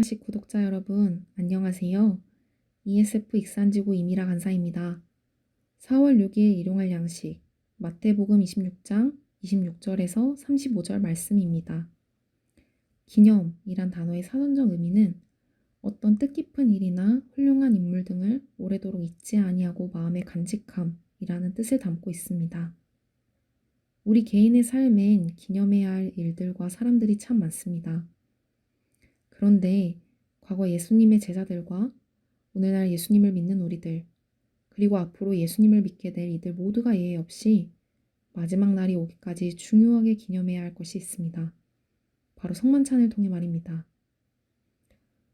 양식 구독자 여러분, 안녕하세요. ESF 익산지구 이미라 간사입니다. 4월 6일 일용할 양식, 마태복음 26장 26절에서 35절 말씀입니다. 기념이란 단어의 사전적 의미는 어떤 뜻깊은 일이나 훌륭한 인물 등을 오래도록 잊지 아니하고 마음에 간직함이라는 뜻을 담고 있습니다. 우리 개인의 삶엔 기념해야 할 일들과 사람들이 참 많습니다. 그런데 과거 예수님의 제자들과 오늘날 예수님을 믿는 우리들, 그리고 앞으로 예수님을 믿게 될 이들 모두가 예외 없이 마지막 날이 오기까지 중요하게 기념해야 할 것이 있습니다. 바로 성만찬을 통해 말입니다.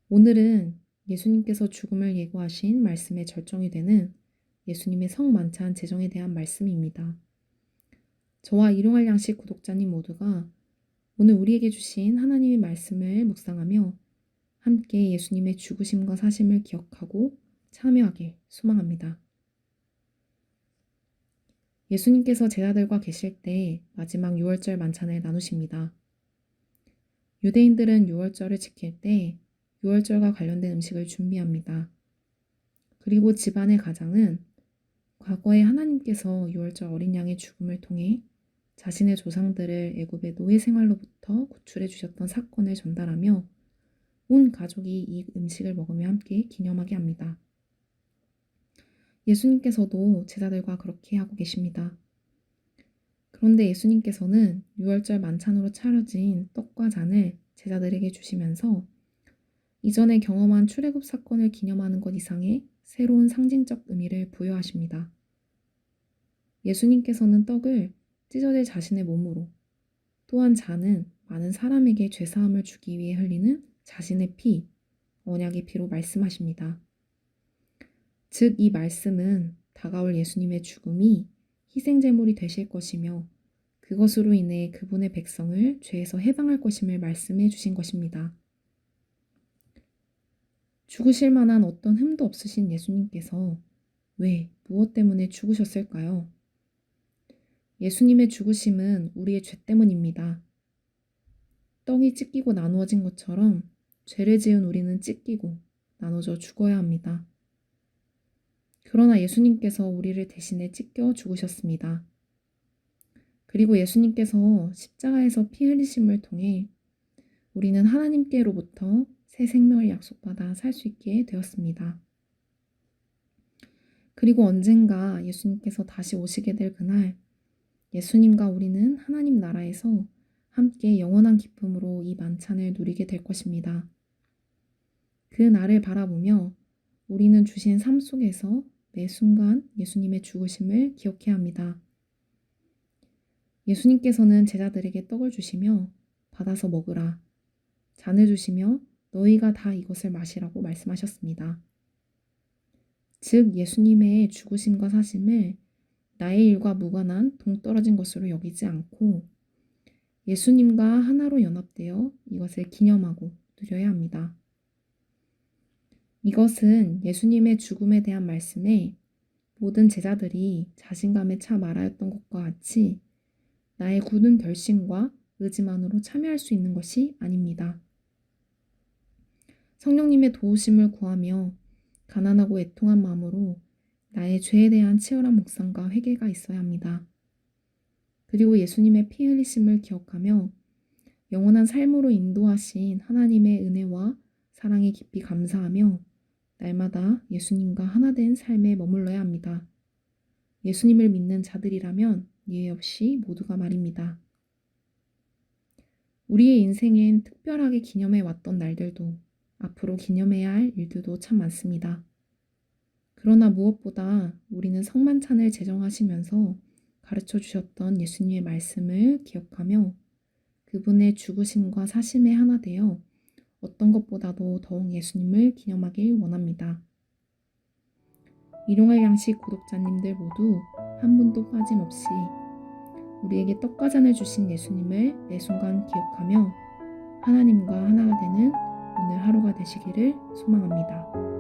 오늘은 예수님께서 죽음을 예고하신 말씀의 절정이 되는 예수님의 성만찬 제정에 대한 말씀입니다. 저와 일용할 양식 구독자님 모두가 오늘 우리에게 주신 하나님의 말씀을 묵상하며 함께 예수님의 죽으심과 사심을 기억하고 참여하길 소망합니다. 예수님께서 제자들과 계실 때 마지막 유월절 만찬을 나누십니다. 유대인들은 유월절을 지킬 때 유월절과 관련된 음식을 준비합니다. 그리고 집안의 가장은 과거에 하나님께서 유월절 어린 양의 죽음을 통해 자신의 조상들을 애굽의 노예 생활로부터 구출해 주셨던 사건을 전달하며 온 가족이 이 음식을 먹으며 함께 기념하게 합니다. 예수님께서도 제자들과 그렇게 하고 계십니다. 그런데 예수님께서는 유월절 만찬으로 차려진 떡과 잔을 제자들에게 주시면서 이전에 경험한 출애굽 사건을 기념하는 것 이상의 새로운 상징적 의미를 부여하십니다. 예수님께서는 떡을 찢어질 자신의 몸으로, 또한 잔은 많은 사람에게 죄사함을 주기 위해 흘리는 자신의 피, 언약의 피로 말씀하십니다. 즉, 이 말씀은 다가올 예수님의 죽음이 희생제물이 되실 것이며 그것으로 인해 그분의 백성을 죄에서 해방할 것임을 말씀해 주신 것입니다. 죽으실 만한 어떤 흠도 없으신 예수님께서 왜, 무엇 때문에 죽으셨을까요? 예수님의 죽으심은 우리의 죄 때문입니다. 떡이 찢기고 나누어진 것처럼 죄를 지은 우리는 찢기고 나눠져 죽어야 합니다. 그러나 예수님께서 우리를 대신해 찢겨 죽으셨습니다. 그리고 예수님께서 십자가에서 피 흘리심을 통해 우리는 하나님께로부터 새 생명을 약속받아 살 수 있게 되었습니다. 그리고 언젠가 예수님께서 다시 오시게 될 그날, 예수님과 우리는 하나님 나라에서 함께 영원한 기쁨으로 이 만찬을 누리게 될 것입니다. 그 날을 바라보며 우리는 주신 삶 속에서 매 순간 예수님의 죽으심을 기억해야 합니다. 예수님께서는 제자들에게 떡을 주시며 받아서 먹으라, 잔을 주시며 너희가 다 이것을 마시라고 말씀하셨습니다. 즉, 예수님의 죽으심과 사심을 나의 일과 무관한 동떨어진 것으로 여기지 않고 예수님과 하나로 연합되어 이것을 기념하고 누려야 합니다. 이것은 예수님의 죽음에 대한 말씀에 모든 제자들이 자신감에 차 말하였던 것과 같이 나의 굳은 결심과 의지만으로 참여할 수 있는 것이 아닙니다. 성령님의 도우심을 구하며 가난하고 애통한 마음으로 나의 죄에 대한 치열한 묵상과 회개가 있어야 합니다. 그리고 예수님의 피 흘리심을 기억하며 영원한 삶으로 인도하신 하나님의 은혜와 사랑에 깊이 감사하며 날마다 예수님과 하나된 삶에 머물러야 합니다. 예수님을 믿는 자들이라면 예외 없이 모두가 말입니다. 우리의 인생엔 특별하게 기념해 왔던 날들도 앞으로 기념해야 할 일들도 참 많습니다. 그러나 무엇보다 우리는 성만찬을 제정하시면서 가르쳐 주셨던 예수님의 말씀을 기억하며 그분의 죽으심과 사심에 하나 되어 어떤 것보다도 더욱 예수님을 기념하길 원합니다. 일용할 양식 구독자님들 모두 한 분도 빠짐없이 우리에게 떡과 잔을 주신 예수님을 매 순간 기억하며 하나님과 하나가 되는 오늘 하루가 되시기를 소망합니다.